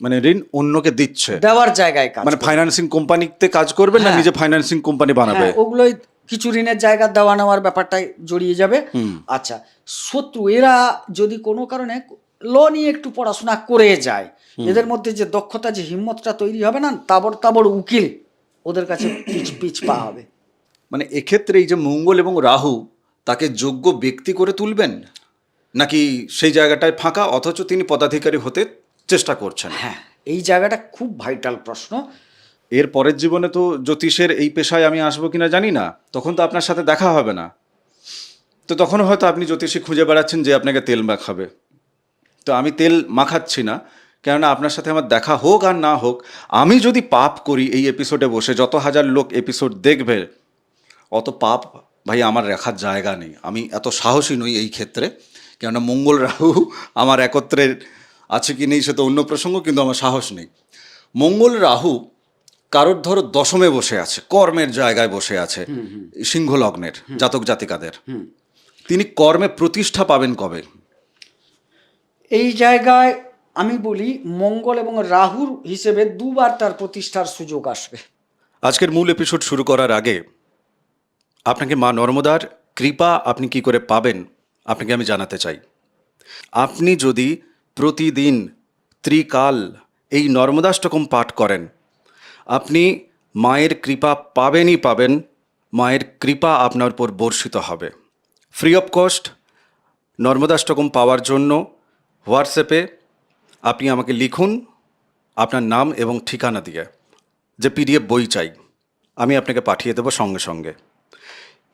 মানে ঋণ অন্যকে দিচ্ছে, দেওয়ার জায়গায় কাজ মানে করবে। ফাইন্যান্সিং কোম্পানিতে কাজ করবে না হ্যাঁ। নিজে ফাইন্যান্সিং কোম্পানি বানাবে? হ্যাঁ, ওগুলোই কিছু ঋণের জায়গা দেওয়া নেওয়ার ব্যাপারটাই জড়িয়ে যাবে। আচ্ছা, শত্রু এরা যদি কোনো কারণে ল নিয়ে একটু পড়াশোনা করে যায়, এদের মধ্যে যে দক্ষতা, যে হিম্মতটা তৈরি হবে না, তাবড় তাবড় উকিল ওদের কাছে পিছ পিছ পা হবে। মানে এক্ষেত্রে এই যে মঙ্গল এবং রাহু, তাকে যোগ্য ব্যক্তি করে তুলবেন, নাকি সেই জায়গাটায় ফাঁকা অথচ তিনি পদাধিকারী হতে চেষ্টা করছেন? হ্যাঁ, এই জায়গাটা খুব ভাইটাল প্রশ্ন। এর পরের জীবনে তো জ্যোতিষের এই পেশায় আমি আসবো কিনা জানি না, তখন তো আপনার সাথে দেখা হবে না, তো তখন হয়তো আপনি জ্যোতিষী খুঁজে বেড়াচ্ছেন যে আপনাকে তেল মাখাবে। তো আমি তেল মাখাচ্ছি না, কেননা আপনার সাথে আমার দেখা হোক আর না হোক, আমি যদি পাপ করি এই এপিসোডে বসে, যত হাজার লোক এপিসোড দেখবে, অত পাপ ভাই আমার রাখার জায়গা নেই। আমি এত সাহসী নই এই ক্ষেত্রে, কেননা মঙ্গল রাহু আমার একত্রে আছে কি নেই সে তো অন্য প্রসঙ্গ, কিন্তু আমার সাহস নেই। মঙ্গল রাহু কারোর ধরো দশমে বসে আছে, কর্মের জায়গায় বসে আছে, সিংহ লগ্নের জাতক জাতিকাদের, তিনি কর্মে প্রতিষ্ঠা পাবেন কবে? এই জায়গায় আমি বলি মঙ্গল এবং রাহুর হিসেবে দুবার তার প্রতিষ্ঠার সুযোগ আসবে। আজকের মূল এপিসোড শুরু করার আগে আপনাকে মা নর্মদার কৃপা আপনি কি করে পাবেন আপনাকে আমি জানাতে চাই। আপনি যদি প্রতিদিন ত্রিকাল এই নর্মদাষ্টকম পাঠ করেন, আপনি মায়ের কৃপা পাবেনই পাবেন, মায়ের কৃপা আপনার উপর বর্ষিত হবে। ফ্রি অফ কস্ট নর্মদাষ্টকম পাওয়ার জন্য হোয়াটসঅ্যাপে আপনি আমাকে লিখুন আপনার নাম এবং ঠিকানা দিয়ে, যে পিডিএফ বই চাই, আমি আপনাকে পাঠিয়ে দেবো সঙ্গে সঙ্গে।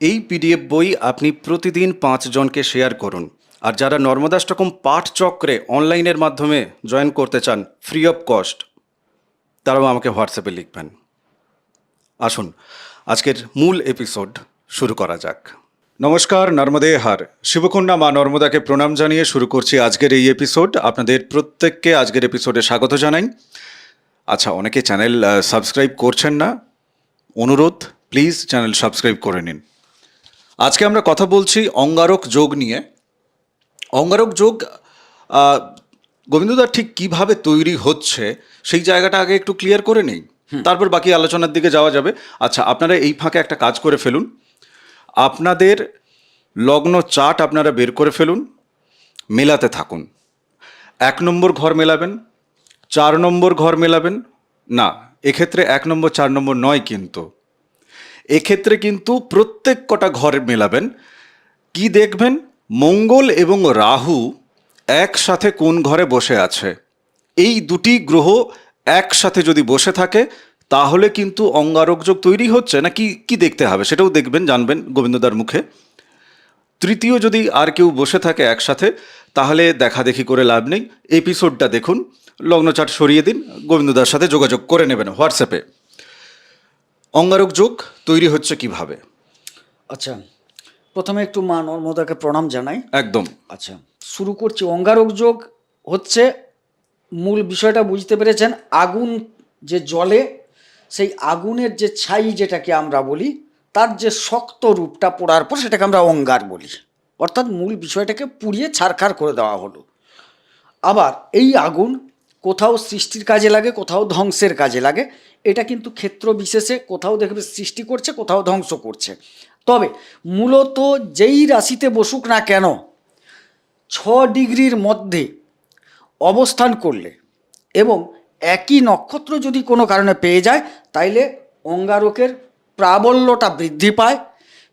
এই পিডিএফ বই আপনি প্রতিদিন 5 জনকে শেয়ার করুন। আর যারা নর্মদাষ্টকম পাঠ চক্রে অনলাইনের মাধ্যমে জয়েন করতে চান ফ্রি অফ কস্ট, তারাও আমাকে হোয়াটসঅ্যাপে লিখবেন। আসুন আজকের মূল এপিসোড শুরু করা যাক। নমস্কার, নর্মদে হার, শিবকন্যা মা নর্মদাকে প্রণাম জানিয়ে শুরু করছি আজকের এই এপিসোড। আপনাদের প্রত্যেককে আজকের এপিসোডে স্বাগত জানাই। আচ্ছা, অনেকে চ্যানেল সাবস্ক্রাইব করছেন না, অনুরোধ প্লিজ চ্যানেল সাবস্ক্রাইব করে নিন। আজকে আমরা কথা বলছি অঙ্গারক যোগ নিয়ে। অঙ্গারক যোগ গোবিন্দদা ঠিক কিভাবে তৈরি হচ্ছে সেই জায়গাটা আগে একটু ক্লিয়ার করে নেই, তারপর বাকি আলোচনার দিকে যাওয়া যাবে। আচ্ছা, আপনারা এই ফাঁকে একটা কাজ করে ফেলুন, আপনাদের লগ্ন চার্ট আপনারা বের করে ফেলুন, মেলাতে থাকুন। 1 নম্বর ঘর মেলাবেন, 4 নম্বর ঘর মেলাবেন, না এক্ষেত্রে 1 নম্বর 4 নম্বর নয়, কিন্তু এক্ষেত্রে কিন্তু প্রত্যেক কটা ঘর মেলাবেন। কি দেখবেন? মঙ্গল এবং রাহু একসাথে কোন ঘরে বসে আছে। এই দুটি গ্রহ একসাথে যদি বসে থাকে তাহলে কিন্তু অঙ্গারক যোগ তৈরি হচ্ছে, না কি কি দেখতে হবে সেটাও দেখবেন, জানবেন গোবিন্দদার মুখে। তৃতীয় যদি আর কেউ বসে থাকে একসাথে, তাহলে দেখা দেখি করে লাভ নেই, এপিসোডটা দেখুন, লগ্ন চার্ট সরিয়ে দিন, গোবিন্দদার সাথে যোগাযোগ করে নেবেন হোয়াটসঅ্যাপে। অঙ্গারক যোগ তৈরি হচ্ছে কিভাবে? আচ্ছা, প্রথমে একটু মা নর্মদাকে প্রণাম জানাই। একদম। আচ্ছা, শুরু করছি। অঙ্গারক যোগ হচ্ছে, মূল বিষয়টা বুঝতে পেরেছেন, আগুন যে জ্বলে, সেই আগুনের যে ছাই যেটাকে আমরা বলি, তার যে শক্ত রূপটা পোড়ার পর সেটাকে আমরা অঙ্গার বলি। অর্থাৎ মূল বিষয়টাকে পুড়িয়ে ছারখার করে দেওয়া হলো। আবার এই আগুন কোথাও সৃষ্টির কাজে লাগে, কোথাও ধ্বংসের কাজে লাগে। এটা কিন্তু ক্ষেত্র বিশেষে কোথাও দেখবে সৃষ্টি করছে, কোথাও ধ্বংস করছে। তবে মূলত যেই রাশিতে বসুক না কেন, 6 ডিগ্রির মধ্যে অবস্থান করলে এবং একই নক্ষত্র যদি কোনো কারণে পেয়ে যায়, তাইলে অঙ্গারকের প্রাবল্যটা বৃদ্ধি পায়।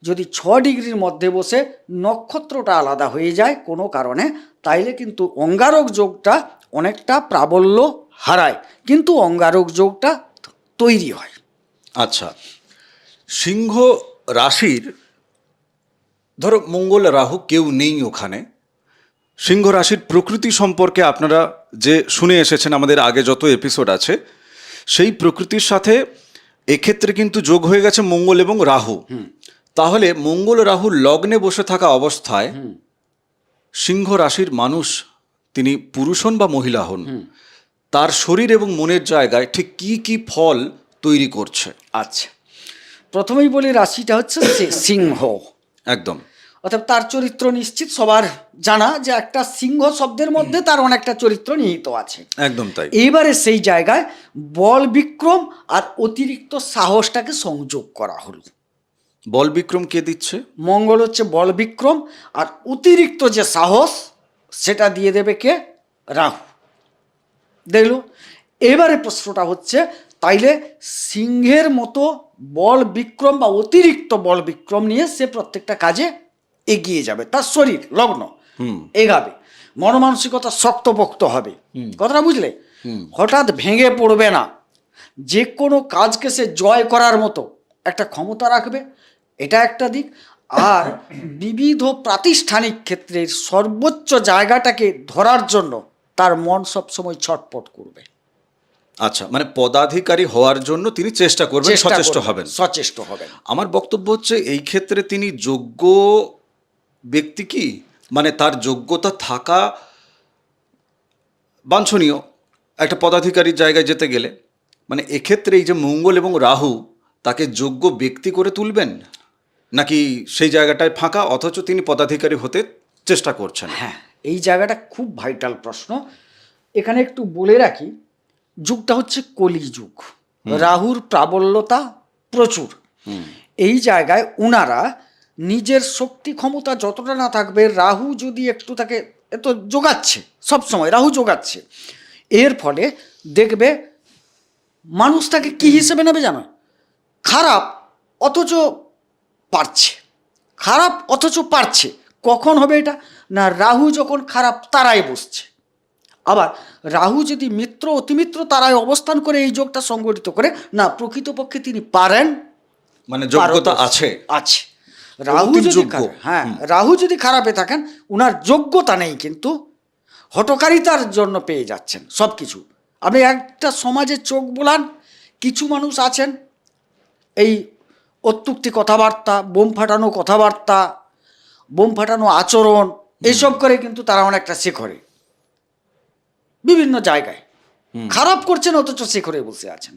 যদি 6 ডিগ্রির মধ্যে বসে নক্ষত্রটা আলাদা হয়ে যায় কোনো কারণে, তাইলে কিন্তু অঙ্গারক যোগটা অনেকটা প্রাবল্য হারায়, কিন্তু অঙ্গারক যোগটা তৈরি হয়। আচ্ছা, সিংহ রাশির ধরো মঙ্গল রাহু কেউ নেই ওখানে, সিংহ রাশির প্রকৃতি সম্পর্কে আপনারা যে শুনে এসেছেন আমাদের আগে যত এপিসোড আছে, সেই প্রকৃতির সাথে এক্ষেত্রে কিন্তু যোগ হয়ে গেছে মঙ্গল এবং রাহু। তাহলে মঙ্গল রাহু লগ্নে বসে থাকা অবস্থায় সিংহ রাশির মানুষ, তিনি পুরুষ হন বা মহিলা হন, তার শরীর এবং মনের জায়গায় ঠিক কি কি ফল তৈরি করছে? আচ্ছা, প্রথমেই বলি রাশিটা হচ্ছে সিংহ। একদম। অর্থাৎ তার চরিত্র নিশ্চিত সবার জানা যে একটা সিংহ শব্দের মধ্যে তার অনেকটা চরিত্র নিহিত আছে। একদম তাই। এইবারে সেই জায়গায় বল বিক্রম আর অতিরিক্ত সাহসটাকে সংযোগ করা হলো। বল বিক্রম কে দিচ্ছে? মঙ্গল হচ্ছে বল বিক্রম, আর অতিরিক্ত যে সাহস সেটা দিয়ে দেবে কে? রাহু। দেখলো, এবারে প্রশ্নটা হচ্ছে তাইলে সিংহের মতো বল বিক্রম বা অতিরিক্ত বল বিক্রম নিয়ে সে প্রত্যেকটা কাজে এগিয়ে যাবে, তার শরীর লগ্ন এগাবে, মনমানসিকতা শক্তপোক্ত হবে। কথাটা বুঝলে? হঠাৎ ভেঙে পড়বে না, যে কোনো কাজকে সে জয় করার মতো একটা ক্ষমতা রাখবে, এটা একটা দিক। আর বিবিধ প্রাতিষ্ঠানিক ক্ষেত্রের সর্বোচ্চ জায়গাটাকে ধরার জন্য তার মন সবসময় ছটপট করবে। আচ্ছা, মানে পদাধিকারী হওয়ার জন্য তিনি চেষ্টা করবেন, সচেষ্ট হবেন। সচেষ্ট হবেন। আমার বক্তব্য হচ্ছে এই ক্ষেত্রে তিনি যোগ্য ব্যক্তি কি? মানে তার যোগ্যতা থাকা বাঞ্ছনীয় একটা পদাধিকারীর জায়গায় যেতে গেলে। মানে এক্ষেত্রে এই যে মঙ্গল এবং রাহু তাকে যোগ্য ব্যক্তি করে তুলবেন, নাকি সেই জায়গাটায় ফাঁকা অথচ তিনি পদাধিকারী হতে চেষ্টা করছেন? হ্যাঁ, এই জায়গাটা খুব ভাইটাল প্রশ্ন। এখানে একটু বলে রাখি, যুগটা হচ্ছে কলি যুগ, রাহুর প্রাবল্যতা প্রচুর। এই জায়গায় উনারা নিজের শক্তি ক্ষমতা যতটা না থাকবে, রাহু যদি একটু তাকে এত যোগাচ্ছে, সবসময় রাহু যোগাচ্ছে, এর ফলে দেখবে মানুষ তাকে কী হিসেবে নেবে জানো? খারাপ অথচ পারছে, খারাপ অথচ পারছে। কখন হবে এটা? না, রাহু যখন খারাপ তারায় বসছে। আবার রাহু যদি মিত্র অতিমিত্র তারায় অবস্থান করে এই যোগটা সংগঠিত করে, না প্রকৃতপক্ষে তিনি পারেন, মানে যোগ্যতা আছে। আছে। রাহু যদি হ্যাঁ, রাহু যদি খারাপে থাকেন, উনার যোগ্যতা নেই কিন্তু হঠকারিতার জন্য পেয়ে যাচ্ছেন সব কিছু। আপনি একটা সমাজে চোখ বোলান, কিছু মানুষ আছেন এই অত্যুক্তি কথাবার্তা, বোম ফাটানো কথাবার্তা, বোম ফাটানো আচরণ, এইসব করে কিন্তু তারা অনেকটা শেখরে বিভিন্ন জায়গায় খারাপ করছেন, অথচ শিখরে বসে আছেন।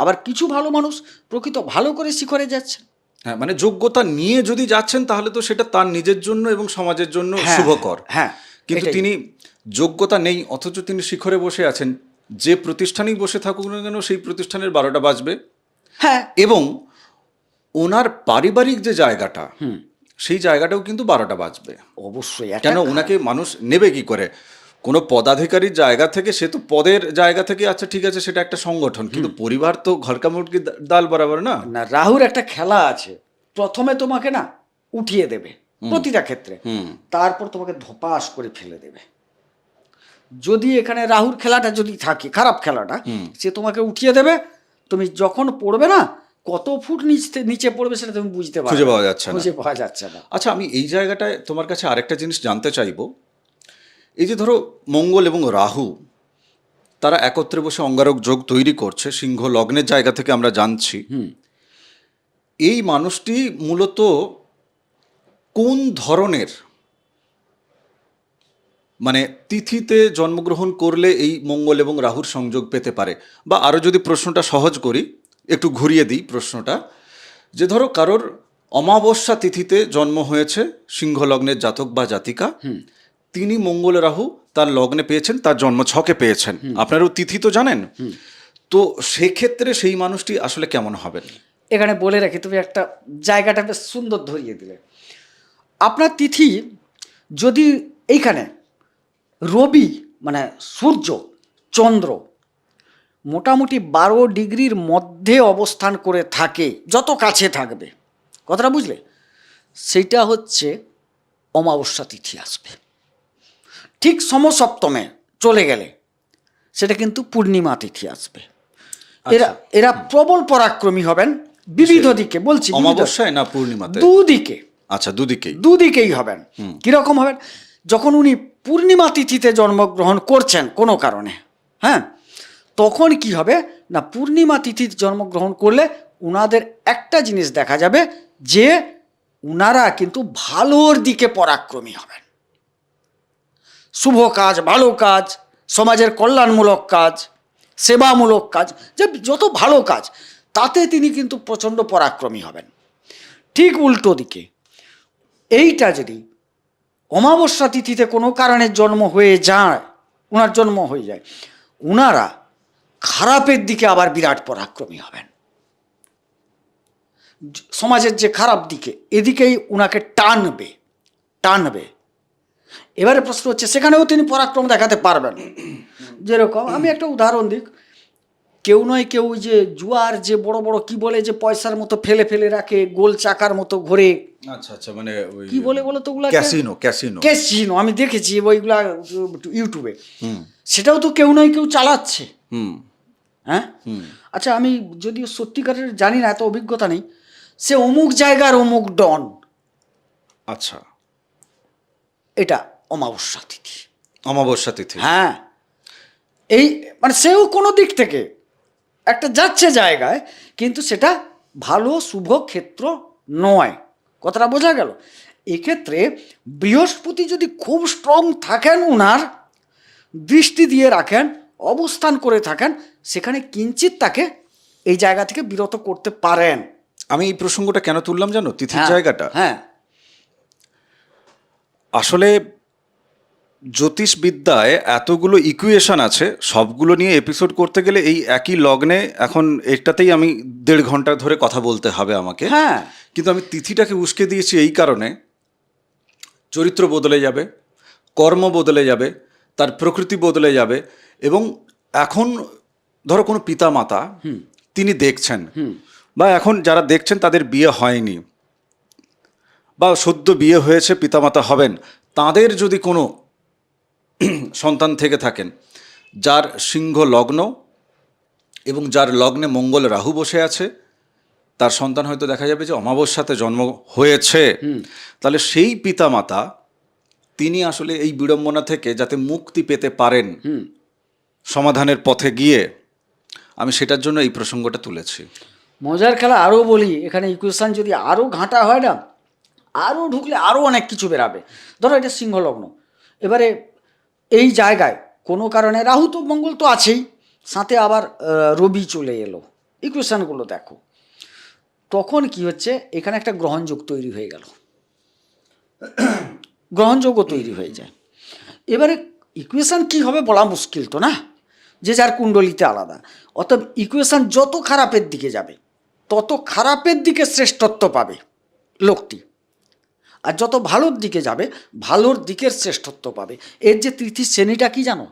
আবার কিছু ভালো মানুষ প্রকৃত ভালো করে শিখরে যাচ্ছেন। হ্যাঁ, মানে যোগ্যতা নিয়ে যদি যাচ্ছেন তাহলে তো সেটা তার নিজের জন্য এবং সমাজের জন্য শুভকর। হ্যাঁ, কিন্তু তিনি যোগ্যতা নেই অথচ তিনি শিখরে বসে আছেন, যে প্রতিষ্ঠানেই বসে থাকুক না কেন সেই প্রতিষ্ঠানের 12টা বাজবে। হ্যাঁ, এবং ওনার পারিবারিক যে জায়গাটা, সেই জায়গাটাও কিন্তু 12টা বাজবে অবশ্যই। কেন ওনাকে মানুষ নেবে কি করে? কোনো পদাধিকারীর জায়গা থেকে, সে তো পদের জায়গা থেকে, আচ্ছা ঠিক আছে সেটা একটা সংগঠন, কিন্তু পরিবার তো ঘরকা মুটকি ডাল বরাবর না। না, রাহুর একটা খেলা আছে, প্রথমে তোমাকে না উঠিয়ে দেবে প্রতিটা ক্ষেত্রে, তারপর তোমাকে ধপাস করে ফেলে দেবে। যদি এখানে রাহুর খেলাটা যদি থাকে, খারাপ খেলাটা, সে তোমাকে উঠিয়ে দেবে, তুমি যখন পড়বে না কত ফুট নিচে পড়বে সেটা তুমি বুঝতে পারবে, খুঁজে পাওয়া যাচ্ছে না, খুঁজে পাওয়া যাচ্ছে না। আচ্ছা, আমি এই জায়গাটায় তোমার কাছে আরেকটা জিনিস জানতে চাইবো। এই যে ধরো মঙ্গল এবং রাহু তারা একত্রে বসে অঙ্গারক যোগ তৈরি করছে, সিংহ লগ্নের জায়গা থেকে আমরা জানছি। এই মানুষটি মূলত কোন ধরনের, মানে তিথিতে জন্মগ্রহণ করলে এই মঙ্গল এবং রাহুর সংযোগ পেতে পারে? বা আরও যদি প্রশ্নটা সহজ করি, একটু ঘুরিয়ে দিই প্রশ্নটা, যে ধরো কারোর অমাবস্যা তিথিতে জন্ম হয়েছে সিংহ লগ্নের জাতক বা জাতিকা, তিনি মঙ্গল রাহু তার লগ্নে পেয়েছেন, তার জন্ম ছকে পেয়েছেন, আপনারও তিথি তো জানেন, তো সেক্ষেত্রে সেই মানুষটি আসলে কেমন হবেন? এখানে বলে রাখি, তুমি একটা জায়গাটা বেশ সুন্দর ধরিয়ে দিলে। আপনার তিথি যদি এইখানে রবি মানে সূর্য চন্দ্র মোটামুটি 12 ডিগ্রির মধ্যে অবস্থান করে থাকে, যত কাছে থাকবে, কথাটা বুঝলে, সেইটা হচ্ছে অমাবস্যা তিথি আসবে। ঠিক সমসপ্তমে চলে গেলে সেটা কিন্তু পূর্ণিমা তিথি আসবে। এরা প্রবল পরাক্রমী হবেন বিবিধ দিকে, বলছি অমাবস্যায় না পূর্ণিমাতে? দুদিকে। আচ্ছা, দুদিকেই হবেন। কিরকম হবেন? যখন উনি পূর্ণিমা তিথিতে জন্মগ্রহণ করছেন কোনো কারণে, হ্যাঁ, তখন কি হবে না, পূর্ণিমা তিথিতে জন্মগ্রহণ করলে উনাদের একটা জিনিস দেখা যাবে যে উনারা কিন্তু ভালোর দিকে পরাক্রমী হবেন। শুভ কাজ, ভালো কাজ, সমাজের কল্যাণমূলক কাজ, সেবামূলক কাজ, যে যত ভালো কাজ তাতে তিনি কিন্তু প্রচণ্ড পরাক্রমী হবেন। ঠিক উল্টো দিকে এইটা যদি অমাবস্যা তিথিতে কোনো কারণে জন্ম হয়ে যায়, ওনার জন্ম হয়ে যায়, ওনারা খারাপের দিকে আবার বিরাট পরাক্রমী হবেন। সমাজের যে খারাপ দিকে, এদিকেই ওনাকে টানবে টানবে। এবারে প্রশ্ন হচ্ছে, সেখানেও তিনি পরাক্রম দেখাতে পারবেন। যেরকম আমি একটা উদাহরণ দিই, কেউ নয় কেউ যে জুয়ার যে বড় বড় কি বলে যে পয়সার মতো ফেলে ফেলে রাখে, গোল চাকার মতো ঘোরে, আচ্ছা আচ্ছা, মানে ওই কি বলে বলো তো ওগুলা? ক্যাসিনো। ক্যাসিনো ক্যাসিনো, আমি দেখেছি ওইগুলা ইউটিউবে। সেটাও তো কেউ নয় কেউ চালাচ্ছে। হ্যাঁ, আচ্ছা, আমি যদিও সত্যিকারের জানি না, এত অভিজ্ঞতা নেই, সে অমুক জায়গার অমুক ডন। আচ্ছা, এটা অমাবস্যা তিথি। অমাবস্যা তিথি। হ্যাঁ, এই মানে সেও কোনো দিক থেকে একটা যাচ্ছে জায়গায়, কিন্তু সেটা ভালো শুভ ক্ষেত্র নয়। কথাটা বোঝা গেল? এক্ষেত্রে বৃহস্পতি যদি খুব স্ট্রং থাকেন, উনার দৃষ্টি দিয়ে রাখেন, অবস্থান করে থাকেন, সেখানে কিঞ্চিত তাকে এই জায়গা থেকে বিরত করতে পারেন। আমি এই প্রসঙ্গটা কেন তুললাম জানো, তিথির হ্যাঁ, জায়গাটা? হ্যাঁ, আসলে জ্যোতিষবিদ্যায় এতগুলো ইকুয়েশন আছে, সবগুলো নিয়ে এপিসোড করতে গেলে এই একই লগ্নে এখন এটাতেই আমি 1.5 ঘন্টা ধরে কথা বলতে হবে আমাকে। হ্যাঁ, কিন্তু আমি তিথিটাকে উস্কে দিয়েছি এই কারণে, চরিত্র বদলে যাবে, কর্ম বদলে যাবে, তার প্রকৃতি বদলে যাবে। এবং এখন ধরো কোনো পিতা মাতা তিনি দেখছেন, বা এখন যারা দেখছেন তাদের বিয়ে হয়নি, বা সদ্য বিয়ে হয়েছে, পিতামাতা হবেন, তাদের যদি কোনো সন্তান থেকে থাকেন যার সিংহ লগ্ন এবং যার লগ্নে মঙ্গল রাহু বসে আছে, তার সন্তান হয়তো দেখা যাবে যে অমাবস্যাতে জন্ম হয়েছে, তাহলে সেই পিতামাতা তিনি আসলে এই বিড়ম্বনা থেকে যাতে মুক্তি পেতে পারেন সমাধানের পথে গিয়ে, আমি সেটার জন্য এই প্রসঙ্গটা তুলেছি। মজার খেলা আরও বলি, এখানে ইকুয়েশন যদি আরও ঘাঁটা হয় না, আরও ঢুকলে আরও অনেক কিছু বেরাবে। ধরো এটা সিংহলগ্ন, এবারে এই জায়গায় কোনো কারণে রাহু তো, মঙ্গল তো আছেই, সাথে আবার রবি চলে এলো, ইকুয়েশনগুলো দেখো, তখন কি হচ্ছে, এখানে একটা গ্রহণযোগ তৈরি হয়ে গেল, গ্রহণযোগও তৈরি হয়ে যায়। এবারে ইকুয়েশন কি হবে বলা মুশকিল তো না, যে যার কুণ্ডলিতে আলাদা। অতএব ইকুয়েশন যত খারাপের দিকে যাবে, তত খারাপের দিকে শ্রেষ্ঠত্ব পাবে লোকটি, আর যত ভালোর দিকে যাবে, ভালোর দিকের শ্রেষ্ঠত্ব পাবে। এর যে তৃতীয় শ্রেণীটা কি জানো?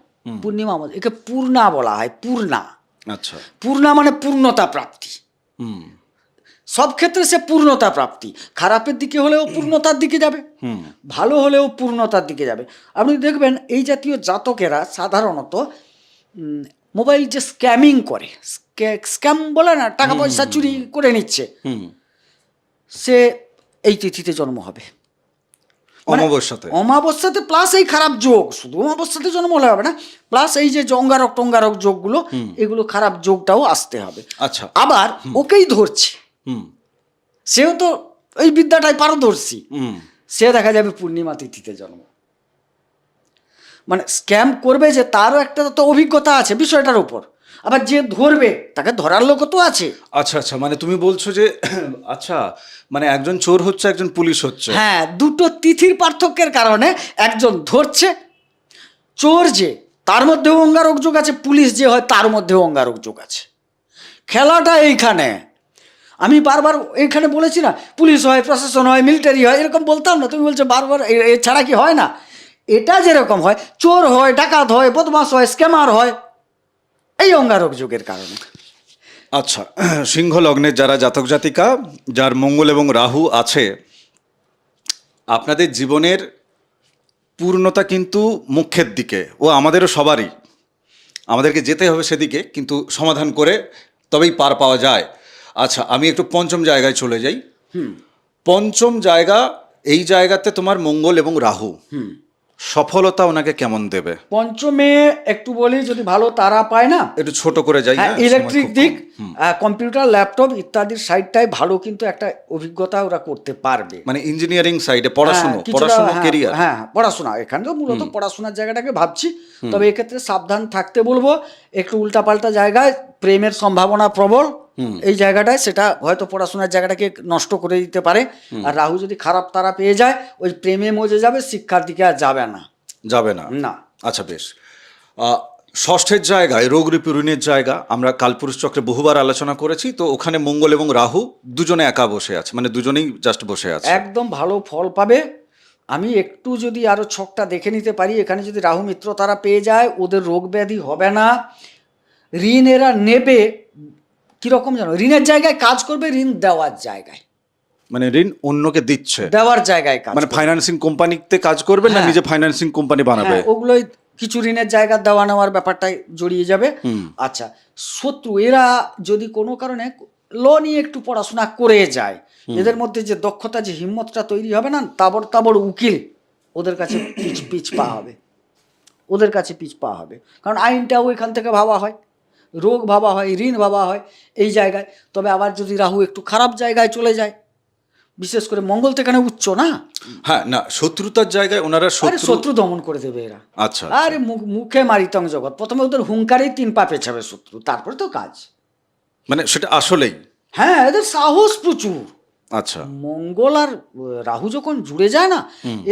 পূর্ণিমা, একে পূর্ণা বলা হয়। পূর্ণা, আচ্ছা, পূর্ণা মানে পূর্ণতা প্রাপ্তি। সব ক্ষেত্রে সে পূর্ণতা প্রাপ্তি, খারাপের দিকে হলেও পূর্ণতার দিকে যাবে, ভালো হলেও পূর্ণতার দিকে যাবে। আপনি দেখবেন এই জাতীয় জাতকেরা সাধারণত মোবাইল যে স্ক্যামিং করে, স্ক্যাম বলে না, টাকা পয়সা চুরি করে নিচ্ছে, সে এই তিথিতে জন্ম হবে, অমাবস্যাতে। অমাবস্যাতে প্লাস এই খারাপ যোগ, শুধু অমাবস্যাতে জন্ম হলে হবে না, প্লাস এই যে অঙ্গারক টঙ্গারক যোগগুলো, এগুলো খারাপ যোগটাও আসতে হবে। আচ্ছা, আবার ওকেই ধরছে, সেও তো ওই বিদ্যাটাই পারদর্শী, সে দেখা যাবে পূর্ণিমা তিথিতে জন্ম। মানে স্ক্যাম করবে যে, তারও একটা তো অভিজ্ঞতা আছে বিষয়টার উপর, আবার যে ধরবে তাকে ধরার লোকও তো আছে। আচ্ছা আচ্ছা, মানে তুমি বলছো যে আচ্ছা, মানে একজন চোর হচ্ছে, একজন পুলিশ হচ্ছে। হ্যাঁ, দুটো তিথির পার্থক্যের কারণে একজন ধরছে, চোর যে তার মধ্যেও অঙ্গারক যোগ আছে, পুলিশ যে হয় তার মধ্যেও অঙ্গারক যোগ আছে। খেলাটা এইখানে। আমি বারবার এইখানে বলেছি না, পুলিশ হয়, প্রশাসন হয়, মিলিটারি হয়, এরকম বলতাম না, তুমি বলছো বারবার এছাড়া কি হয় না? এটা যেরকম হয়, চোর হয়, ডাকাত হয়, বদমাস হয়, স্ক্যামার হয়, এই অঙ্গারক যোগের কারণে। আচ্ছা, সিংহ লগ্নের যারা জাতক জাতিকা, যার মঙ্গল এবং রাহু আছে, আপনাদের জীবনের পূর্ণতা কিন্তু মুখ্যের দিকে, ও আমাদেরও সবারই, আমাদেরকে যেতে হবে সেদিকে, কিন্তু সমাধান করে তবেই পার পাওয়া যায়। আচ্ছা, আমি একটু পঞ্চম জায়গায় চলে যাই। পঞ্চম জায়গা, এই জায়গাতে তোমার মঙ্গল এবং রাহু, সফলতা ওনাকে কেমন দেবে? পঞ্চমে একটু বলি, যদি ভালো তারা পায় না, একটু ছোট করে যাই। হ্যাঁ, ইলেকট্রিক দিক, কম্পিউটার, ল্যাপটপ ইত্যাদির সাইডটাই ভালো, কিন্তু একটা অভিজ্ঞতা ওরা করতে পারবে। মানে ইঞ্জিনিয়ারিং সাইডে পড়াশোনা, কেরিয়ার। হ্যাঁ, পড়াশোনা, এখানে তো মূলত পড়াশোনার জায়গাটাকে ভাবছি। তবে এক্ষেত্রে সাবধান থাকতে বলবো, একটু উল্টাপাল্টা জায়গায় প্রেমের সম্ভাবনা প্রবল, এই জায়গাটায় সেটা হয়তো পড়াশোনার জায়গাটাকে নষ্ট করে দিতে পারে। আর রাহু যদি খারাপ তারা পেয়ে যায়, ওই প্রেমে মজে যাবে, শিক্ষার দিকে আর যাবে না। যাবে না। না। আচ্ছা বেশ। ষষ্ঠের জায়গায় রোগ ঋণের জায়গা, আমরা কালপুরুষ চক্রে বহুবার আলোচনা করেছি, তো ওখানে মঙ্গল এবং রাহু দুজনে একা বসে আছে, মানে দুজনেই জাস্ট বসে আছে। একদম ভালো ফল পাবে। আমি একটু যদি আরো ছকটা দেখে নিতে পারি, এখানে যদি রাহু মিত্র তারা পেয়ে যায়, ওদের রোগ ব্যাধি হবে না। ঋণ এরা নেবে কিরকম জানো, ঋণের জায়গায় কাজ করবে, ঋণ দেওয়ার জায়গায়, মানে ঋণ অন্যকে দিচ্ছে, দেওয়ার জায়গায় কাজ মানে করবে। ফাইন্যান্সিং কোম্পানিতে কাজ করবে না হ্যাঁ। নিজে ফাইন্যান্সিং কোম্পানি বানাবে? হ্যাঁ, ওগুলোই কিছু ঋণের জায়গা দেওয়া নেওয়ার ব্যাপারটাই জড়িয়ে যাবে। আচ্ছা, শত্রু এরা যদি কোনো কারণে ল নিয়ে একটু পড়াশোনা করে যায়, এদের মধ্যে যে দক্ষতা, যে হিম্মতটা তৈরি হবে না, তাবড় তাবড় উকিল ওদের কাছে পিছ পা হবে, ওদের কাছে পিছ পা হবে। কারণ আইনটাও এখান থেকে ভাবা হয়, রোগ ভাবা হয়, ঋণ ভাবা হয় এই জায়গায়। তবে আবার যদি রাহু একটু খারাপ জায়গায় চলে যায়, বিশেষ করে মঙ্গল তো এখানে উচ্চ না। হ্যাঁ, না শত্রুতার জায়গায় ওনারা আরে শত্রু দমন করে দেবে এরা। আচ্ছা। আরে মুখে মারিতং জগৎ, প্রথমে ওদের হুঙ্কারেই 3 পা পেছাবে শত্রু, তারপরে তো কাজ। মানে সেটা আসলেই। হ্যাঁ, এদের সাহস প্রচুর। আচ্ছা। মঙ্গল আর রাহু যখন জুড়ে যায় না,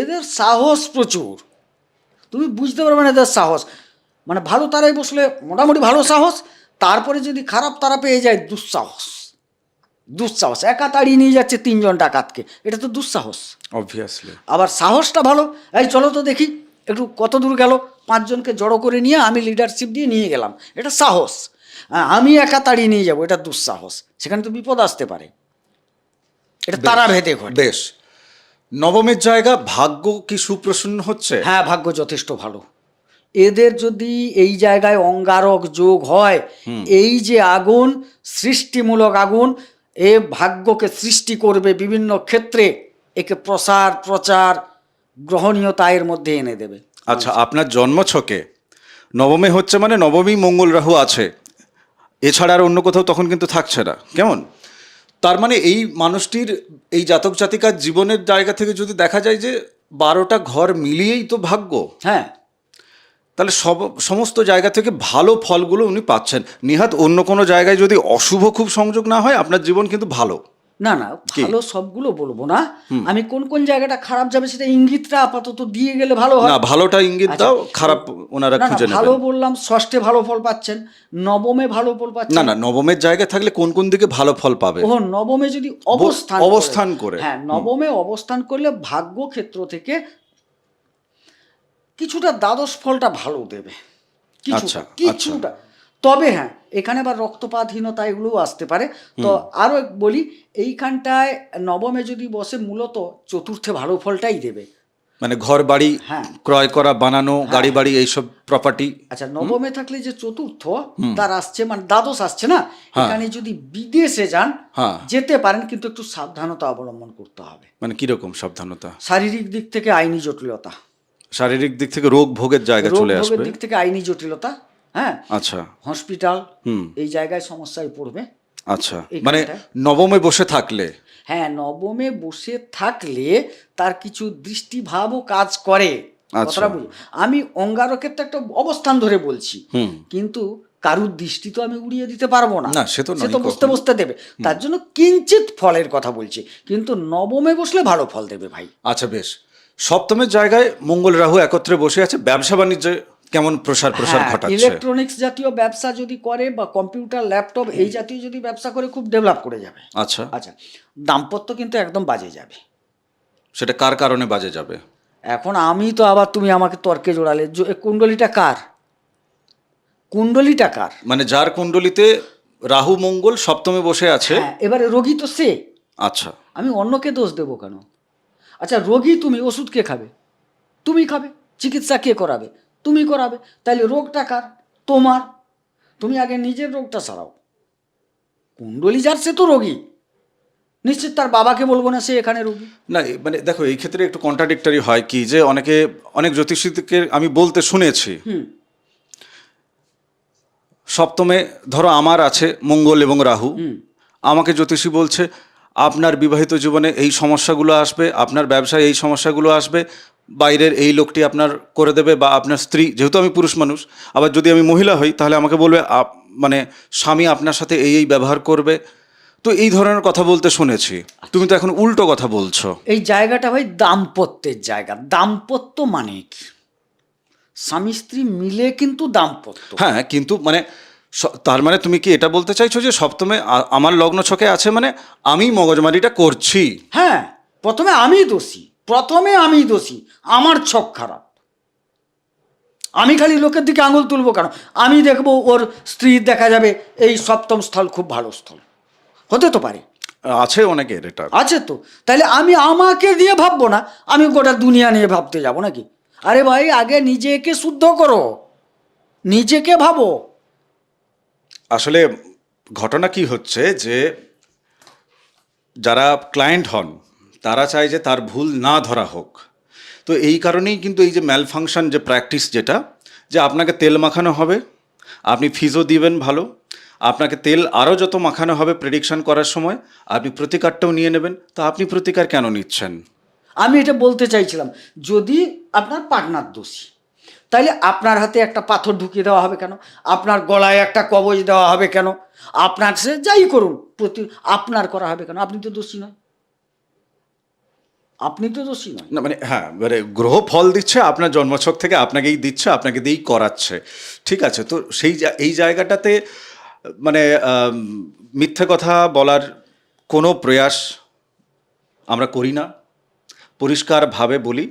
এদের সাহস প্রচুর। তুমি বুঝতে পারবে না এদের সাহস। মানে ভালো তারাই বসলে মোটামুটি ভালো সাহস, তারপরে যদি খারাপ তারা পেয়ে যায়, দুঃসাহস। দুঃসাহস, একা তাড়িয়ে নিয়ে যাচ্ছে 3 জন ডাকাতকে, এটা তো দুঃসাহস। অবভিয়াসলি। আবার সাহসটা ভালো, এই চলো তো দেখি একটু কত দূর গেল, 5 জনকে জড়ো করে নিয়ে আমি লিডারশিপ দিয়ে নিয়ে গেলাম, এটা সাহস। আমি একা তাড়িয়ে নিয়ে যাবো, এটা দুঃসাহস। সেখানে তো বিপদ আসতে পারে, এটা তারা ভেদে ঘটে। বেশ। নবমের জায়গা, ভাগ্য কি সুপ্রসন্ন হচ্ছে? হ্যাঁ, ভাগ্য যথেষ্ট ভালো। এদের যদি এই জায়গায় অঙ্গারক যোগ হয়, এই যে আগুন, সৃষ্টিমূলক আগুন, এ ভাগ্যকে সৃষ্টি করবে বিভিন্ন ক্ষেত্রে, একে প্রচার গ্রহণীয়তা এর মধ্যে এনে দেবে। আচ্ছা, আপনার জন্মছকে নবমে হচ্ছে মানে নবমী মঙ্গল রাহু আছে, এছাড়া আর অন্য কোথাও তখন কিন্তু থাকছে না, কেমন? তার মানে এই মানুষটির, এই জাতক জাতিকার জীবনের জায়গা থেকে যদি দেখা যায় যে 12টা ঘর মিলিয়েই তো ভাগ্য, হ্যাঁ, তাহলে সমস্ত জায়গা থেকে ভালো ফলগুলো উনি পাচ্ছেন। নিহাত অন্য কোনো জায়গায় যদি অশুভ খুব সংযোগ না হয়, আপনার জীবন কিন্তু ভালো। না না, ভালো সবগুলো বলবো না, আমি কোন কোন জায়গাটা খারাপ যাবে সেটা ইঙ্গিতটা আপাতত দিয়ে গেলে ভালো হয়। না, ভালোটা ইঙ্গিত দাও, খারাপ ওনারা না না, খুঁজে ভালো নেবেন। বললাম, ষষ্ঠে ভালো ফল পাচ্ছেন, নবমে ভালো ফল পাচ্ছেন। না না, নবমের জায়গায় থাকলে কোন কোন দিকে ভালো ফল পাবে? ও, নবমে যদি অবস্থান করে। হ্যাঁ, নবমে অবস্থান করলে ভাগ্য ক্ষেত্র থেকে কিছুটা দ্বাদশ ফলটা ভালো দেবে, কিছুটা। তবে হ্যাঁ, এখানে আবার রক্তপাতহীনতা এগুলোও আসতে পারে। তো আরও বলি, এইখানটায় নবমে যদি বসে, মূলত চতুর্থে ভালো ফলটাই দেবে। মানে ঘর বাড়ি হ্যাঁ, ক্রয় করা, বানানো, গাড়ি বাড়ি, এইসব প্রপার্টি। আচ্ছা, নবমে থাকলে যে চতুর্থ তার আসছে, মানে দ্বাদশ আসছে না, এখানে যদি বিদেশে যান, যেতে পারেন, কিন্তু একটু সাবধানতা অবলম্বন করতে হবে। মানে কিরকম সাবধানতা? শারীরিক দিক থেকে আইনি জটিলতা, শারীরিক দিক থেকে রোগ ভোগের জায়গা চলে আসবে, দিক থেকে আইনি জটিলতা। হ্যাঁ, আচ্ছা, হসপিটাল, এই জায়গায় সমস্যায় পড়বে। আচ্ছা, মানে নবমে বসে থাকলে, হ্যাঁ, নবমে বসে থাকলে তার কিছু দৃষ্টিভাবও কাজ করে। কথাটা বুঝো, আমি অঙ্গারকের তো একটা অবস্থান ধরে বলছি, কিন্তু কারুর দৃষ্টি তো আমি উড়িয়ে দিতে পারবো না, সে তো বসতে বসতে দেবে। তার জন্য কিঞ্চিত ফলের কথা বলছি, কিন্তু নবমে বসলে ভালো ফল দেবে ভাই। আচ্ছা বেশ। সপ্তমের জায়গায় মঙ্গল রাহু একত্রে বসে আছে, ব্যবসা বাণিজ্যে কেমন প্রসার ঘটাচ্ছে? ইলেকট্রনিক্স জাতীয় ব্যবসা যদি করে, বা কম্পিউটার, ল্যাপটপ এই জাতীয় যদি ব্যবসা করে, খুব ডেভেলপ করে যাবে। আচ্ছা আচ্ছা, দাম্পত্য কিন্তু একদম বাজে যাবে। সেটা কার কারণে বাজে যাবে? এখন আমি তো আবার, তুমি আমাকে তর্কে জোড়ালে, কুণ্ডলিটা কার? কুণ্ডলিটা কার? মানে যার কুণ্ডলিতে রাহু মঙ্গল সপ্তমে বসে আছে, এবারে রোগী তো সে। আচ্ছা, আমি অন্যকে দোষ দেবো কেন? আচ্ছা, রোগী তুমি, ওষুধ কে খাবে? তুমি খাবে। চিকিৎসা কে করাবে? তুমি করাবে। তাইলে রোগটা কার? তোমার। তুমি আগে নিজের রোগটা সারাও। কুণ্ডলী যার, সে তো রোগী, নিশ্চিত তার বাবাকে বলবো না সে এখানে রোগী। না মানে দেখো, এই ক্ষেত্রে একটু কন্ট্রাডিক্টরি হয় কি, যে অনেক জ্যোতিষীকে আমি বলতে শুনেছি, সপ্তমে ধরো আমার আছে মঙ্গল এবং রাহু, আমাকে জ্যোতিষী বলছে আপনার বিবাহিত জীবনে এই সমস্যাগুলো আসবে, আপনার ব্যবসায় এই সমস্যাগুলো আসবে, বাইরের এই লোকটি আপনার করে দেবে, বা আপনার স্ত্রী, যেহেতু আমি পুরুষ মানুষ, আবার যদি আমি মহিলা হই তাহলে আমাকে বলবে মানে স্বামী আপনার সাথে এই ব্যবহার করবে, তো এই ধরনের কথা বলতে শুনেছি। তুমি তো এখন উল্টো কথা বলছো। এই জায়গাটা ভাই দাম্পত্যের জায়গা। দাম্পত্য মানে কি? স্বামী স্ত্রী মিলে কিন্তু দাম্পত্য। হ্যাঁ, কিন্তু মানে তার মানে তুমি কি এটা বলতে চাইছো যে সপ্তমে আমার লগ্ন ছকে আছে মানে আমি মগজমারিটা করছি? হ্যাঁ, প্রথমে আমি দোষী, আমার ছক খারাপ। আমি খালি লোকের দিকে আঙুল তুলবো কেন? আমি দেখবো ওর স্ত্রীর দেখা যাবে এই সপ্তম স্থল খুব ভালো স্থল, হতে তো পারে, আছে অনেকের এটা। আছে তো। তাহলে আমি আমাকে দিয়ে ভাববো না, আমি গোটা দুনিয়া নিয়ে ভাবতে যাব নাকি? আরে ভাই, আগে নিজেকে শুদ্ধ করো, নিজেকে ভাবো। আসলে ঘটনা কি হচ্ছে যে যারা ক্লায়েন্ট হন তারা চায় যে তার ভুল না ধরা হোক। তো এই কারণেই কিন্তু এই যে ম্যালফাংশন যে প্র্যাকটিস, যেটা যে আপনাকে তেল মাখানো হবে, আপনি ফিজও দিবেন ভালো, আপনাকে তেল আরও যত মাখানো হবে প্রেডিকশন করার সময়, আপনি প্রতিকারটাও নিয়ে নেবেন। তো আপনি প্রতিকার কেন নিচ্ছেন? আমি এটা বলতে চাইছিলাম, যদি আপনার পার্টনার দোষী, তাইলে আপনার হাতে একটা পাথর ঢুকিয়ে দেওয়া হবে কেন? আপনার গলায় একটা কবজ দেওয়া হবে কেন? আপনার সে যাই করুন আপনার করা হবে কেন? আপনি তো দোষী নয়, আপনি তো দোষী নয়। না মানে হ্যাঁ, মানে গ্রহ ফল দিচ্ছে আপনার জন্মছক থেকে, আপনাকেই দিচ্ছে, আপনাকে দিয়েই করাচ্ছে। ঠিক আছে, তো এই জায়গাটাতে মানে মিথ্যে কথা বলার কোনো প্রয়াস আমরা করি না। পরিষ্কারভাবে বলি,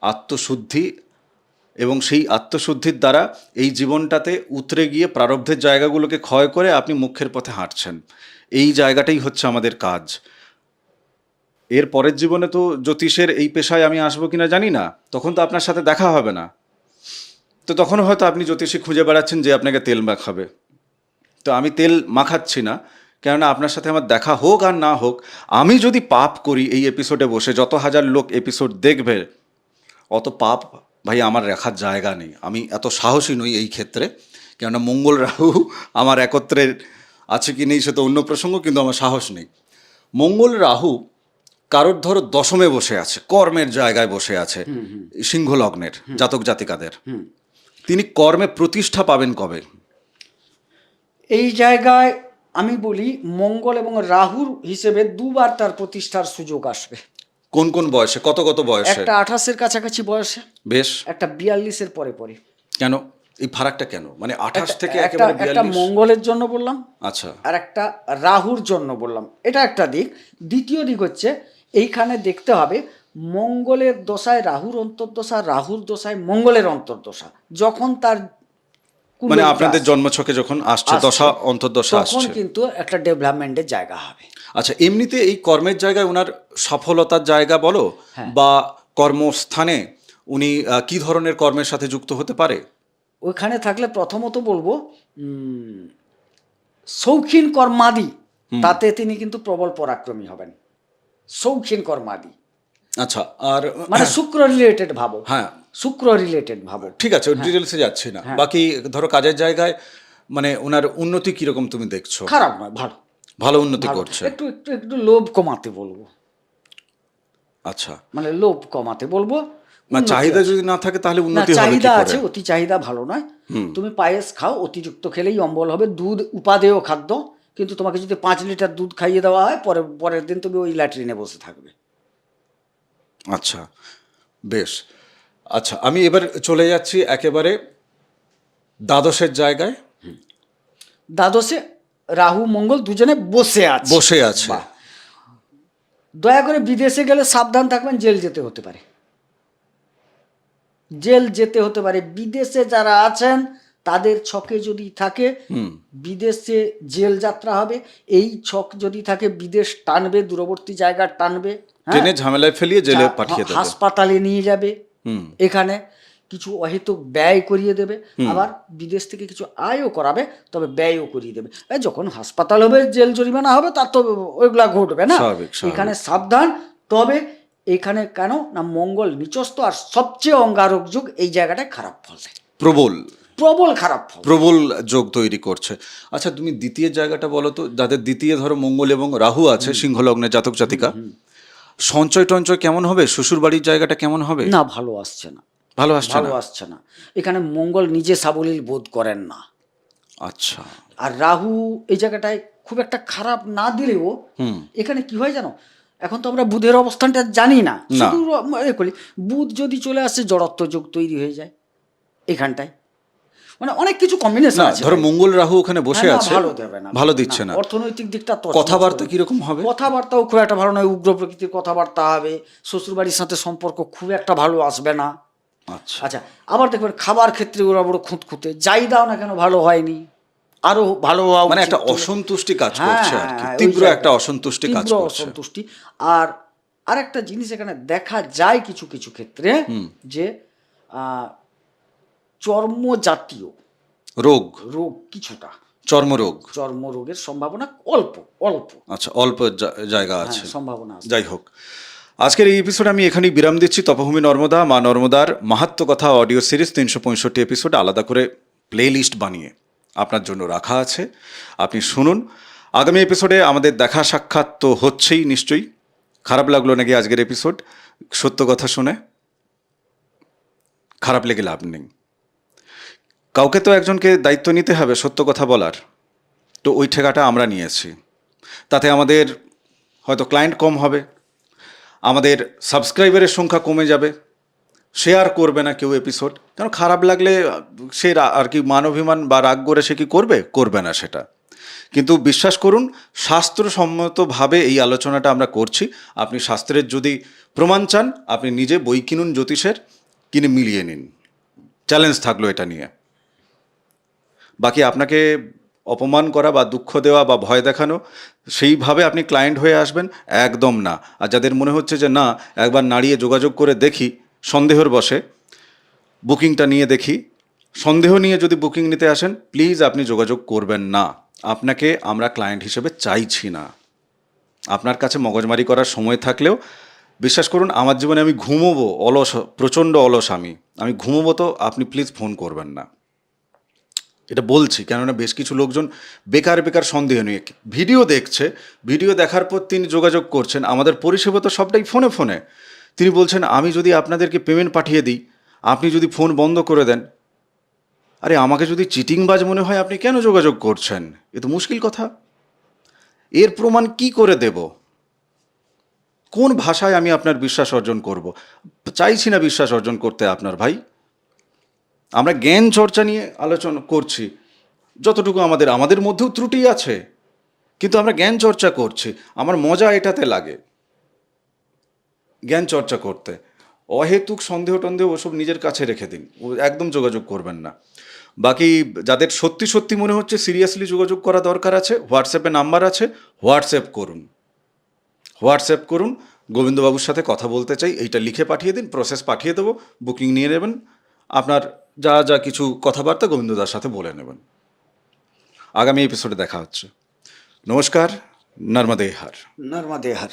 আত্মশুদ্ধি, এবং সেই আত্মশুদ্ধির দ্বারা এই জীবনটাতে উতরে গিয়ে প্রারব্ধের জায়গাগুলোকে ক্ষয় করে আপনি মুখ্যের পথে হাঁটছেন। এই জায়গাটাই হচ্ছে আমাদের কাজ। এর পরের জীবনে তো জ্যোতিষের এই পেশায় আমি আসবো কিনা জানি না, তখন তো আপনার সাথে দেখা হবে না। তো তখন হয়তো আপনি জ্যোতিষী খুঁজে বেড়াচ্ছেন যে আপনাকে তেল মাখাবে। তো আমি তেল মাখাচ্ছি না, কেননা আপনার সাথে আমার দেখা হোক আর না হোক, আমি যদি পাপ করি এই এপিসোডে বসে, যত হাজার লোক এপিসোড দেখবে, অত পাপ ভাই আমার রাখার জায়গা নেই। আমি এত সাহসী নই এই ক্ষেত্রে, কেননা মঙ্গল রাহু আমার একত্রে আছে কি নেই সে তো অন্য প্রসঙ্গ, কিন্তু আমার সাহস নেই। মঙ্গল রাহু কারোর ধরো দশমে বসে আছে, কর্মের জায়গায় বসে আছে, সিংহ লগ্নের জাতক জাতিকাদের, তিনি কর্মে প্রতিষ্ঠা পাবেন কবে? এই জায়গায় আমি বলি, মঙ্গল এবং রাহুর হিসেবে দুবার তার প্রতিষ্ঠার সুযোগ আসবে। কোন কোন বয়সে, কত কত বয়সে? একটা 28-এর কাছাকাছি বয়সে, বেশ। একটা 42-এর পরে পরে। কেন এই ফারাকটা কেন, মানে 28 থেকে একটা একেবারে একটা 42? মঙ্গলের জন্য বললাম, আচ্ছা, আর একটা রাহুর জন্য বললাম, এটা একটা দিক। দ্বিতীয় দিক হচ্ছে, এইখানে দেখতে হবে মঙ্গলের দশায় রাহুর অন্তর্দশা, রাহুর দশায় মঙ্গলের অন্তর্দশা যখন তার মানে আপনাদের জন্মছকে যখন আসছে, দশা অন্তর্দশা তখন আসছে, কিন্তু একটা ডেভেলপমেন্টের জায়গা হবে। আচ্ছা, এমনিতে এই কর্মের জায়গায় ওনার সফলতার জায়গা বলো, বা কর্মস্থানে উনি কি ধরনের কর্মের সাথে যুক্ত হতে পারে? ওইখানে থাকলে প্রথমত বলবো শৌখিন কর্মাদি, তাতে তিনি কিন্তু প্রবল পরাক্রমী হবেন। শৌখিন কর্মাদি, আচ্ছা, আর মানে শুক্র রিলেটেড ভাবো। হ্যাঁ, শুক্র রিলেটেড ভাবো। ঠিক আছে, ওর ডিটেলসে যাচ্ছি না। বাকি ধরো কাজের জায়গায় মানে ওনার উন্নতি কিরকম তুমি দেখছো? খারাপ নয়, ভালো, ভালো উন্নতি ভালো। করছে। একটু একটু একটু লোভ কমাতে বলবো, আচ্ছা, মানে লোভ কমাতে বলবো। না চাহিদা যদি না থাকে তাহলে না, উন্নতি হবে কি চাহিদা করে? আছে, অতি চাহিদা ভালো নয়। তুমি পায়েস খাও, অতিরিক্ত খেলেই অম্বল হবে। দুধ উপাদেয় খাদ্য, কিন্তু তোমাকে যদি 5 লিটার দুধ খাইয়ে দেওয়া হয়, পরের দিন তুমি ওই ল্যাট্রিনে বসে থাকবে। আচ্ছা, বেশ। আচ্ছা, আমি এবার চলে যাচ্ছি একেবারে দ্বাদশের জায়গায়। দ্বাদশে রাহু মঙ্গল দুজনে বসে আছে। বসে আছে। বাহ। দয়া করে বিদেশে গেলে সাবধান থাকবেন, জেল যেতে হতে পারে, জেল যেতে হতে পারে। বিদেশে যারা আছেন তাদের ছকে যদি থাকে বিদেশে জেল যাত্রা হবে। এই ছক যদি থাকে বিদেশ টানবে, দূরবর্তী জায়গা টানবে, টেনে ঝামেলায় ফেলিয়ে জেলে পাঠিয়ে দেবে, হাসপাতালে নিয়ে যাবে, এখানে কিছু অহেতুক ব্যয় করিয়ে দেবে, আবার বিদেশ থেকে কিছু আয়ও করাবে, তবে ব্যয়ও করিয়ে দেবে। যখন হাসপাতাল হবে, জেল জরিমানা হবে, তার তো ওইগুলা ঘটবে না। এখানে সাবধান। তবে এখানে কেন না, মঙ্গল নিচস্থ, আর সবচেয়ে অঙ্গারক যুগ এই জায়গাটায় খারাপ ফল দেয়, প্রবল খারাপ ফল, প্রবল যোগ তৈরি করছে। আচ্ছা, তুমি দ্বিতীয় জায়গাটা বলো তো, যাদের দ্বিতীয় ধরো মঙ্গল এবং রাহু আছে সিংহলগ্নের জাতক জাতিকা, সঞ্চয় টঞ্চয় কেমন হবে? শ্বশুর বাড়ির জায়গাটা কেমন হবে? না, ভালো আসছে না, ভালো আসছে না। এখানে মঙ্গল নিজে সাবলীল বোধ করেন না। আচ্ছা। আর রাহু এই জায়গাটায় খুব একটা খারাপ না দিলেও হুম। এখানে কি হয় জানো, এখন তো আমরা বুধের অবস্থানটা জানি না, না। শুধু করি বুধ যদি চলে আসে জড়ত্ব যোগ তৈরি হয়ে যায় এখানটায়, মানে অনেক কিছু কম্বিনেশন না, আছে ধরো ভাই। মঙ্গল রাহু ওখানে বসে হ্যাঁ, না, আছে, ভালো দেবে না, ভালো দিচ্ছে না। অর্থনৈতিক দিকটা তো কথাবার্তা কিরকম হবে? কথাবার্তাও খুব একটা ভালো নয়, উগ্র প্রকৃতির কথাবার্তা হবে, শ্বশুরবাড়ির সাথে সম্পর্ক খুব একটা ভালো আসবে না। আচ্ছা। আচ্ছা, আবার দেখবেন খাবার ক্ষেত্রে ওরা বড় খুঁতখুঁতে, যাই দাও না কেন ভালো হয়নি, আরো ভালো হওয়া মানে উচিত একটা ছিল। অসন্তুষ্টি কাজ হ্যাঁ, করছে আর কি, হ্যাঁ, ওই তীব্র জায়গায় একটা অসন্তুষ্টি কাজ তীব্র করছে। অসন্তুষ্টি। আর আরেকটা জিনিস এখানে দেখা যায় কিছু কিছু ক্ষেত্রে, যে চর্ম জাতীয় রোগ, রোগ কিছুটা, চর্মরোগ। চর্মরোগের সম্ভাবনা অল্প অল্প, আচ্ছা, অল্প জায়গা হ্যাঁ, আছে। সম্ভাবনা আছে। যাই হোক, আজকের এই এপিসোডে আমি এখানেই বিরাম দিচ্ছি। তপভূমি নর্মদা, মা নর্মদার মাহাত্ম্য কথা অডিও সিরিজ 365 এপিসোড আলাদা করে প্লে লিস্ট বানিয়ে আপনার জন্য রাখা আছে, আপনি শুনুন। আগামী এপিসোডে আমাদের দেখা সাক্ষাৎ তো হচ্ছেই নিশ্চয়ই। খারাপ লাগলো নাকি আজকের এপিসোড? সত্য কথা শুনে খারাপ লেগে লাভ নেই। কাউকে তো একজনকে দায়িত্ব নিতে হবে সত্য কথা বলার, তো ওই ঠেকাটা আমরা নিয়েছি। তাতে আমাদের হয়তো ক্লায়েন্ট কম হবে, আমাদের সাবস্ক্রাইবারের সংখ্যা কমে যাবে, শেয়ার করবে না কেউ এপিসোড, কারণ খারাপ লাগলে সে আর কি মানবিমান বা রাগ করে সে কি করবে? করবে না সেটা। কিন্তু বিশ্বাস করুন, শাস্ত্রসম্মতভাবে এই আলোচনাটা আমরা করছি। আপনি শাস্ত্রের যদি প্রমাণ চান, আপনি নিজে বই কিনুন জ্যোতিষের, কিনে মিলিয়ে নিন। চ্যালেঞ্জ থাকলো এটা নিয়ে। বাকি আপনাকে অপমান করা বা দুঃখ দেওয়া বা ভয় দেখানো, সেইভাবে আপনি ক্লায়েন্ট হয়ে আসবেন, একদম না। আর যাদের মনে হচ্ছে যে না, একবার নাড়িয়ে যোগাযোগ করে দেখি, সন্দেহের বশে বুকিংটা নিয়ে দেখি, সন্দেহ নিয়ে যদি বুকিং নিতে আসেন, প্লিজ আপনি যোগাযোগ করবেন না। আপনাকে আমরা ক্লায়েন্ট হিসেবে চাইছি না। আপনার কাছে মগজমারি করার সময় থাকলেও বিশ্বাস করুন, আমার জীবনে আমি ঘুমোবো অলস, প্রচণ্ড অলস আমি ঘুমোবো, তো আপনি প্লিজ ফোন করবেন না। এটা বলছি কেননা বেশ কিছু লোকজন বেকার বেকার সন্দেহ নিয়ে ভিডিও দেখছে, ভিডিও দেখার পর তিনি যোগাযোগ করছেন। আমাদের পরিষেবা তো সবটাই ফোনে ফোনে। তিনি বলছেন আমি যদি আপনাদেরকে পেমেন্ট পাঠিয়ে দিই, আপনি যদি ফোন বন্ধ করে দেন। আরে আমাকে যদি চিটিংবাজ মনে হয়, আপনি কেন যোগাযোগ করছেন? এ তো মুশকিল কথা। এর প্রমাণ কি করে দেব? কোন ভাষায় আমি আপনার বিশ্বাস অর্জন করব? চাইছি না বিশ্বাস অর্জন করতে আপনার ভাই। আমরা জ্ঞান চর্চা নিয়ে আলোচনা করছি, যতটুকু আমাদের মধ্যেও ত্রুটি আছে, কিন্তু আমরা জ্ঞান চর্চা করছি। আমার মজা এটাতে লাগে, জ্ঞান চর্চা করতে। অহেতুক সন্দেহ টন্দেহ ওসব নিজের কাছে রেখে দিন, ও একদম যোগাযোগ করবেন না। বাকি যাদের সত্যি সত্যি মনে হচ্ছে সিরিয়াসলি যোগাযোগ করা দরকার আছে, হোয়াটসঅ্যাপে নাম্বার আছে, হোয়াটসঅ্যাপ করুন। হোয়াটসঅ্যাপ করুন, গোবিন্দবাবুর সাথে কথা বলতে চাই, এইটা লিখে পাঠিয়ে দিন, প্রসেস পাঠিয়ে দেবো, বুকিং নিয়ে নেবেন। আপনার যা যা কিছু কথাবার্তা গোবিন্দদার সাথে বলে নেবেন। আগামী এপিসোডে দেখা হচ্ছে। নমস্কার। নর্মদে হার। নর্মদে হর।